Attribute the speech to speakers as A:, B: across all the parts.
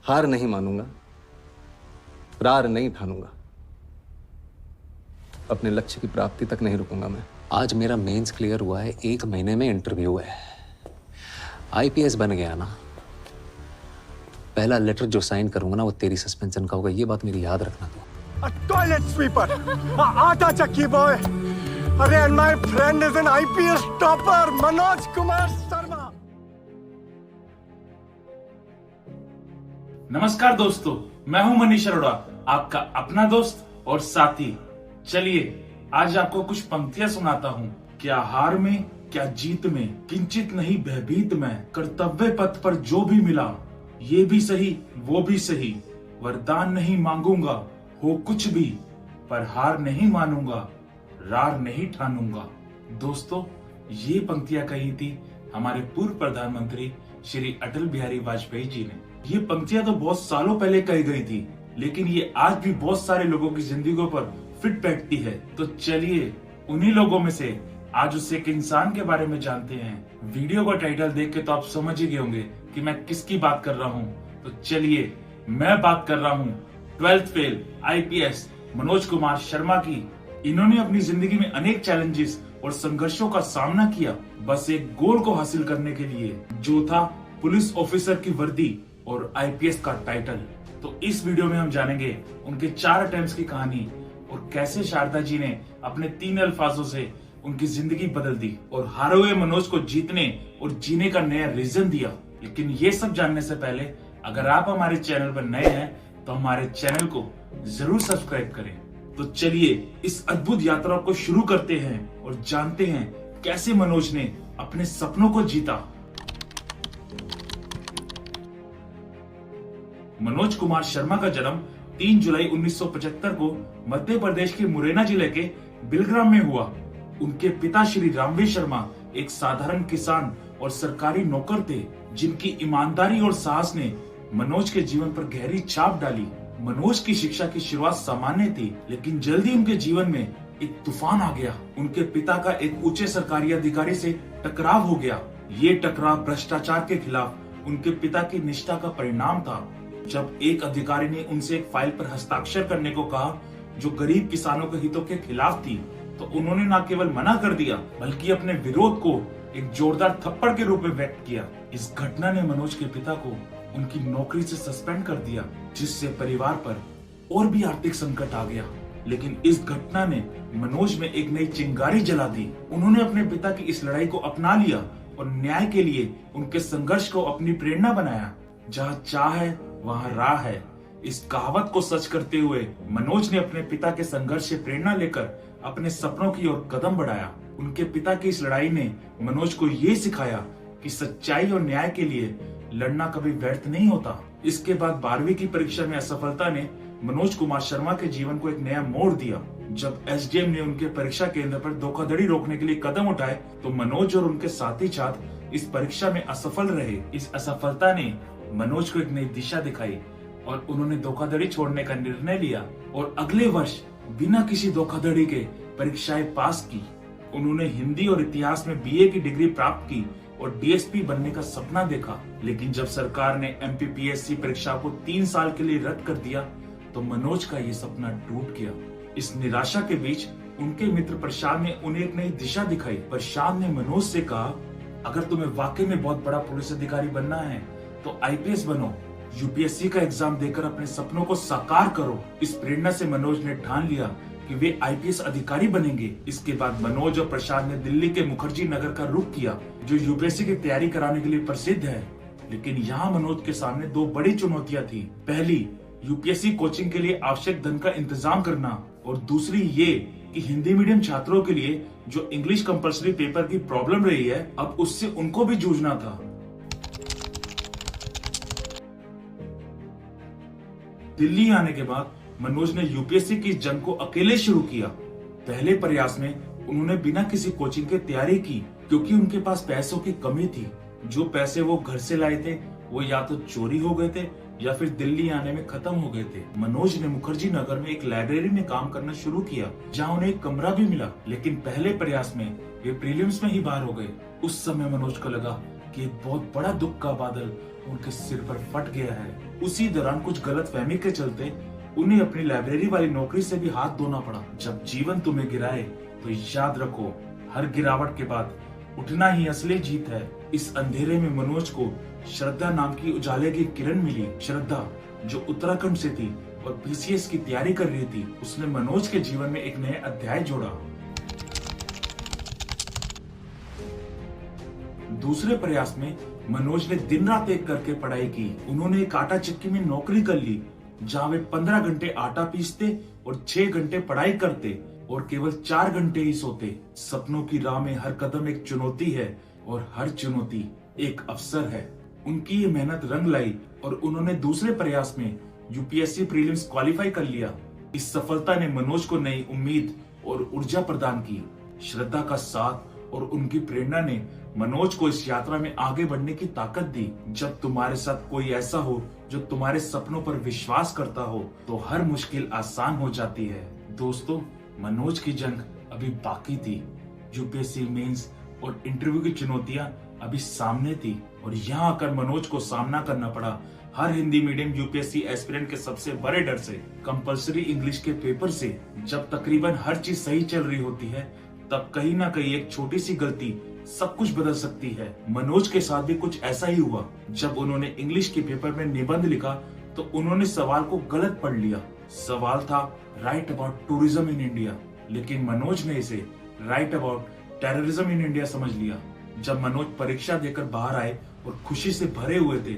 A: हार नहीं मानूंगा, रार नहीं ठानूंगा, अपने लक्ष्य की प्राप्ति तक नहीं रुकूंगा मैं।
B: आज मेरा मेंस क्लियर हुआ है, 1 महीने में इंटरव्यू है। आईपीएस बन गया ना, पहला लेटर जो साइन करूंगा ना वो तेरी सस्पेंशन का होगा, ये बात मेरी याद रखना तो।
C: टॉयलेट स्वीपर, आटा चक्की बॉय, अरे and my friend is an IPS topper, Manoj Kumar Sharma.
D: नमस्कार दोस्तों, मैं हूं मनीष अरोड़ा, आपका अपना दोस्त और साथी। चलिए आज आपको कुछ पंक्तियां सुनाता हूं। क्या हार में क्या जीत में, किंचित नहीं भयभीत मैं, कर्तव्य पथ पर जो भी मिला, ये भी सही वो भी सही, वरदान नहीं मांगूंगा हो कुछ भी, पर हार नहीं मानूंगा, रार नहीं ठानूंगा। दोस्तों, ये पंक्तियां कही थी हमारे पूर्व प्रधानमंत्री श्री अटल बिहारी वाजपेयी जी ने। ये पंक्तियां तो बहुत सालों पहले कही गई थी, लेकिन ये आज भी बहुत सारे लोगों की जिंदगियों पर फिट बैठती है। तो चलिए उन्हीं लोगों में से आज उस एक इंसान के बारे में जानते हैं। वीडियो का टाइटल देख के तो आप समझ ही गए होंगे कि मैं किसकी बात कर रहा हूँ। तो चलिए मैं बात कर रहा हूँ 12th fail IPS Manoj Kumar Sharma की। इन्होंने अपनी जिंदगी में अनेक चैलेंजेस और संघर्षों का सामना किया, बस एक गोल को हासिल करने के लिए, जो था पुलिस ऑफिसर की वर्दी और आईपीएस का टाइटल। तो इस वीडियो में हम जानेंगे उनके 4 अटेम्प्ट्स की कहानी और कैसे शारदा जी ने अपने 3 अल्फाजों से उनकी जिंदगी बदल दी और हारे हुए मनोज को जीतने और जीने का नया रीजन दिया। लेकिन ये सब जानने से पहले अगर आप हमारे चैनल पर नए हैं तो हमारे चैनल को जरूर सब्सक्राइब करें। तो चलिए इस अद्भुत यात्रा को शुरू करते हैं और जानते हैं कैसे मनोज ने अपने सपनों को जीता। मनोज कुमार शर्मा का जन्म 3 जुलाई 1975 को मध्य प्रदेश के मुरैना जिले के बिलग्राम में हुआ। उनके पिता श्री रामवीर शर्मा एक साधारण किसान और सरकारी नौकर थे, जिनकी ईमानदारी और साहस ने मनोज के जीवन पर गहरी छाप डाली। मनोज की शिक्षा की शुरुआत सामान्य थी, लेकिन जल्दी उनके जीवन में एक तूफान आ गया। उनके पिता का एक उच्च सरकारी अधिकारी से टकराव हो गया। ये टकराव भ्रष्टाचार के खिलाफ उनके पिता की निष्ठा का परिणाम था। जब एक अधिकारी ने उनसे एक फाइल पर हस्ताक्षर करने को कहा जो गरीब किसानों के हितों के खिलाफ थी, तो उन्होंने न केवल मना कर दिया बल्कि अपने विरोध को एक जोरदार थप्पड़ के रूप में व्यक्त किया। इस घटना ने मनोज के पिता को उनकी नौकरी से सस्पेंड कर दिया, जिससे परिवार पर और भी आर्थिक संकट आ गया। लेकिन इस घटना ने मनोज में एक नई चिंगारी जला दी। उन्होंने अपने पिता की इस लड़ाई को अपना लिया और न्याय के लिए उनके संघर्ष को अपनी प्रेरणा बनाया। जहाँ चाह है वहाँ राह है, इस कहावत को सच करते हुए मनोज ने अपने पिता के संघर्ष से प्रेरणा लेकर अपने सपनों की ओर कदम बढ़ाया। उनके पिता की इस लड़ाई ने मनोज को ये सिखाया कि सच्चाई और न्याय के लिए लड़ना कभी व्यर्थ नहीं होता। इसके बाद 12वीं की परीक्षा में असफलता ने मनोज कुमार शर्मा के जीवन को एक नया मोड़ दिया। जब एसडीएम ने उनके परीक्षा केंद्र पर धोखाधड़ी रोकने के लिए कदम उठाए, तो मनोज और उनके साथी छात्र इस परीक्षा में असफल रहे। इस असफलता ने मनोज को एक नई दिशा दिखाई और उन्होंने धोखाधड़ी छोड़ने का निर्णय लिया और अगले वर्ष बिना किसी धोखाधड़ी के परीक्षाएं पास की। उन्होंने हिंदी और इतिहास में बीए की डिग्री प्राप्त की और डीएसपी बनने का सपना देखा। लेकिन जब सरकार ने एमपीपीएससी परीक्षा को 3 साल के लिए रद्द कर दिया, तो मनोज का ये सपना टूट गया। इस निराशा के बीच उनके मित्र प्रशांत ने उन्हें एक नई दिशा दिखाई। प्रशांत ने मनोज से कहा, अगर तुम्हें वाकई में बहुत बड़ा पुलिस अधिकारी बनना है तो आईपीएस बनो, यूपीएससी का एग्जाम देकर अपने सपनों को साकार करो। इस प्रेरणा से मनोज ने ठान लिया कि वे आईपीएस अधिकारी बनेंगे। इसके बाद मनोज और प्रशांत ने दिल्ली के मुखर्जी नगर का रुख किया, जो यूपीएससी की तैयारी कराने के लिए प्रसिद्ध है। लेकिन यहाँ मनोज के सामने 2 बड़ी चुनौतियां थी। पहली, यूपीएससी कोचिंग के लिए आवश्यक धन का इंतजाम करना, और दूसरी ये कि हिंदी मीडियम छात्रों के लिए जो इंग्लिश कंपल्सरी पेपर की प्रॉब्लम रही है, अब उससे उनको भी जूझना था। दिल्ली आने के बाद मनोज ने यूपीएससी की जंग को अकेले शुरू किया। पहले प्रयास में उन्होंने बिना किसी कोचिंग के तैयारी की, क्योंकि उनके पास पैसों की कमी थी। जो पैसे वो घर से लाए थे वो या तो चोरी हो गए थे या फिर दिल्ली आने में खत्म हो गए थे। मनोज ने मुखर्जी नगर में एक लाइब्रेरी में काम करना शुरू किया, जहां उन्हें एक कमरा भी मिला। लेकिन पहले प्रयास में वे प्रीलिम्स में ही बाहर हो गए। उस समय मनोज को लगा कि एक बहुत बड़ा दुख का बादल उनके सिर पर फट गया है। उसी दौरान कुछ गलतफहमी के चलते उन्हें अपनी लाइब्रेरी वाली नौकरी से भी हाथ धोना पड़ा। जब जीवन तुम्हें गिराए तो याद रखो, हर गिरावट के बाद उठना ही असली जीत है। इस अंधेरे में मनोज को श्रद्धा नाम की उजाले की किरण मिली। श्रद्धा जो उत्तराखंड से थी और पीसीएस की तैयारी कर रही थी, उसने मनोज के जीवन में एक नया अध्याय जोड़ा। दूसरे प्रयास में मनोज ने दिन रात एक करके पढ़ाई की। उन्होंने एक आटा चक्की में नौकरी कर ली, जहां वे 15 घंटे आटा पीसते और 6 घंटे पढ़ाई करते और केवल 4 घंटे ही सोते। सपनों की राह में हर कदम एक चुनौती है और हर चुनौती एक अवसर है। उनकी ये मेहनत रंग लाई और उन्होंने दूसरे प्रयास में यूपीएससी प्रीलिम्स क्वालिफाई कर लिया। इस सफलता ने मनोज को नई उम्मीद और ऊर्जा प्रदान की। श्रद्धा का साथ और उनकी प्रेरणा ने मनोज को इस यात्रा में आगे बढ़ने की ताकत दी। जब तुम्हारे साथ कोई ऐसा हो जो तुम्हारे सपनों पर विश्वास करता हो, तो हर मुश्किल आसान हो जाती है। दोस्तों, मनोज की जंग अभी बाकी थी। यूपीएससी मेंस और इंटरव्यू की चुनौतियां अभी सामने थी और यहाँ आकर मनोज को सामना करना पड़ा हर हिंदी मीडियम यूपीएससी एस्पिरेंट के सबसे बड़े डर से, कंपलसरी इंग्लिश के पेपर से। जब तकरीबन हर चीज सही चल रही होती है, तब कहीं ना कहीं एक छोटी सी गलती सब कुछ बदल सकती है। मनोज के साथ भी कुछ ऐसा ही हुआ। जब उन्होंने इंग्लिश के पेपर में निबंध लिखा तो उन्होंने सवाल को गलत पढ़ लिया। सवाल था right about tourism in India, लेकिन मनोज ने इसे right about terrorism in India समझ लिया। जब मनोज परीक्षा देकर बाहर आए और खुशी से भरे हुए थे,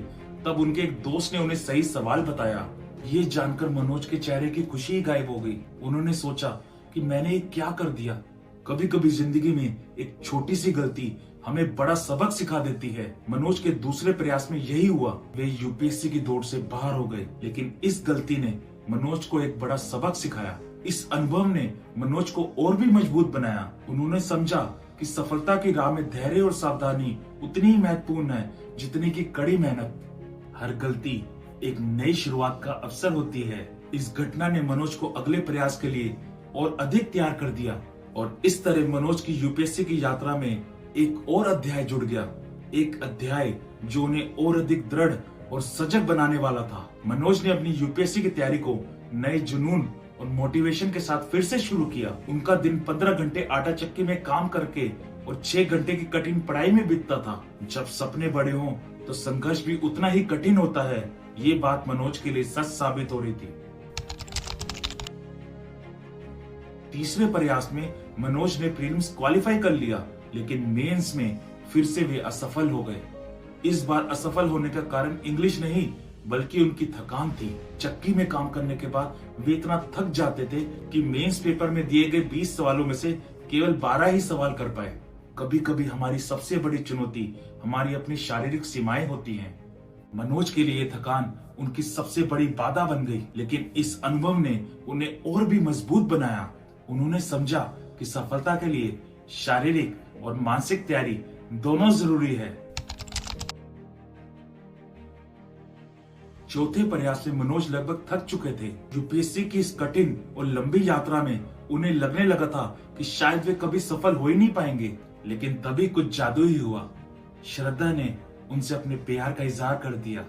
D: तब उनके एक दोस्त ने उन्हें सही सवाल बताया। ये जानकर मनोज के चेहरे की खुशी ही गायब हो गई। उन्होंने सोचा कि मैंने ये क्या कर दिया। कभी कभी जिंदगी में एक छोटी सी गलती हमें बड़ा सबक सिखा देती है। मनोज के दूसरे प्रयास में यही हुआ। वे यूपीएससी की दौड़ से बाहर हो गए, लेकिन इस गलती ने मनोज को एक बड़ा सबक सिखाया। इस अनुभव ने मनोज को और भी मजबूत बनाया। उन्होंने समझा कि सफलता की राह में धैर्य और सावधानी उतनी ही महत्वपूर्ण है जितनी की कड़ी मेहनत। हर गलती एक नई शुरुआत का अवसर होती है। इस घटना ने मनोज को अगले प्रयास के लिए और अधिक तैयार कर दिया और इस तरह मनोज की यूपीएससी की यात्रा में एक और अध्याय जुड़ गया। एक अध्याय जो उन्हें और अधिक दृढ़ और सजग बनाने वाला था। मनोज ने अपनी यूपीएससी की तैयारी को नए जुनून और मोटिवेशन के साथ फिर से शुरू किया। उनका दिन 15 घंटे आटा चक्की में काम करके और 6 घंटे की कठिन पढ़ाई में बीतता था। जब सपने बड़े हों तो संघर्ष भी उतना ही कठिन होता है। ये बात मनोज के लिए सच साबित हो रही थी। तीसरे प्रयास में मनोज ने प्रीलिम्स क्वालिफाई कर लिया, लेकिन मेंस में फिर से वे असफल हो गए। इस बार असफल होने का कारण इंग्लिश नहीं, बल्कि उनकी थकान थी। चक्की में काम करने के बाद वे इतना थक जाते थे कि मेंस पेपर में दिए गए 20 सवालों में से केवल 12 ही सवाल कर पाए। कभी कभी हमारी सबसे बड़ी चुनौती हमारी अपनी शारीरिक सीमाएं होती हैं। मनोज के लिए थकान उनकी सबसे बड़ी बाधा बन गई, लेकिन इस अनुभव ने उन्हें और भी मजबूत बनाया। उन्होंने समझा कि सफलता के लिए शारीरिक और मानसिक तैयारी दोनों जरूरी है। चौथे प्रयास में मनोज लगभग थक चुके थे। यूपीएससी की इस कठिन और लंबी यात्रा में उन्हें लगने लगा था कि शायद वे कभी सफल हो ही नहीं पाएंगे, लेकिन तभी कुछ जादू ही हुआ। श्रद्धा ने उनसे अपने प्यार का इजहार कर दिया।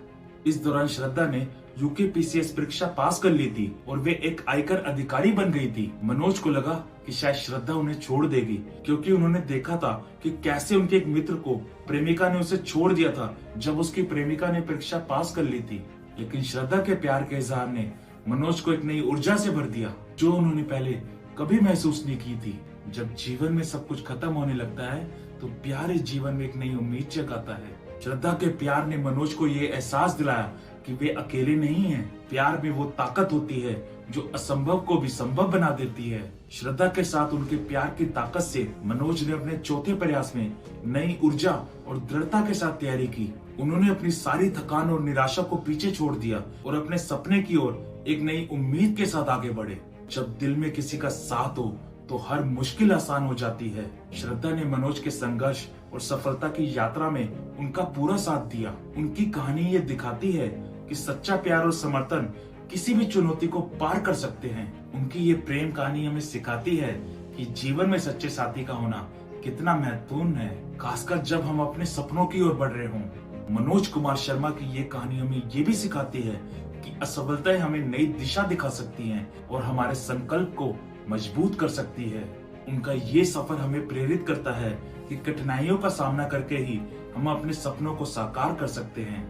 D: इस दौरान श्रद्धा ने यूकेपीसीएस परीक्षा पास कर ली थी और वे एक आयकर अधिकारी बन गई थी। मनोज को लगा कि शायद श्रद्धा उन्हें छोड़ देगी, क्योंकि उन्होंने देखा था कि कैसे उनके एक मित्र को प्रेमिका ने उसे छोड़ दिया था जब उसकी प्रेमिका ने परीक्षा पास कर ली थी। लेकिन श्रद्धा के प्यार के इजहार ने मनोज को एक नई ऊर्जा से भर दिया, जो उन्होंने पहले कभी महसूस नहीं की थी। जब जीवन में सब कुछ खत्म होने लगता है, तो प्यार इस जीवन में एक नई उम्मीद जगाता है। श्रद्धा के प्यार ने मनोज को ये एहसास दिलाया कि वे अकेले नहीं हैं। प्यार में वो ताकत होती है जो असंभव को भी संभव बना देती है। श्रद्धा के साथ उनके प्यार की ताकत से मनोज ने अपने चौथे प्रयास में नई ऊर्जा और दृढ़ता के साथ तैयारी की। उन्होंने अपनी सारी थकान और निराशा को पीछे छोड़ दिया और अपने सपने की ओर एक नई उम्मीद के साथ आगे बढ़े। जब दिल में किसी का साथ हो तो हर मुश्किल आसान हो जाती है। श्रद्धा ने मनोज के संघर्ष और सफलता की यात्रा में उनका पूरा साथ दिया। उनकी कहानी ये दिखाती है कि सच्चा प्यार और समर्थन किसी भी चुनौती को पार कर सकते हैं। उनकी ये प्रेम कहानी हमें सिखाती है कि जीवन में सच्चे साथी का होना कितना महत्वपूर्ण है, खासकर जब हम अपने सपनों की ओर बढ़ रहे हों। मनोज कुमार शर्मा की ये कहानी हमें ये भी सिखाती है कि असफलताएं हमें नई दिशा दिखा सकती हैं और हमारे संकल्प को मजबूत कर सकती है। उनका ये सफर हमें प्रेरित करता है कि कठिनाइयों का सामना करके ही हम अपने सपनों को साकार कर सकते हैं।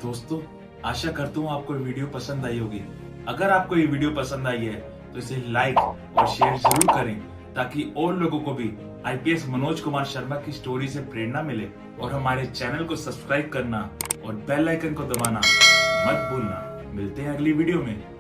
D: दोस्तों, आशा करता हूँ आपको ये वीडियो पसंद आई होगी। अगर आपको ये वीडियो पसंद आई है तो इसे लाइक और शेयर जरूर करें, ताकि और लोगों को भी आईपीएस मनोज कुमार शर्मा की स्टोरी से प्रेरणा मिले। और हमारे चैनल को सब्सक्राइब करना और बेल आइकन को दबाना मत भूलना। मिलते हैं अगली वीडियो में।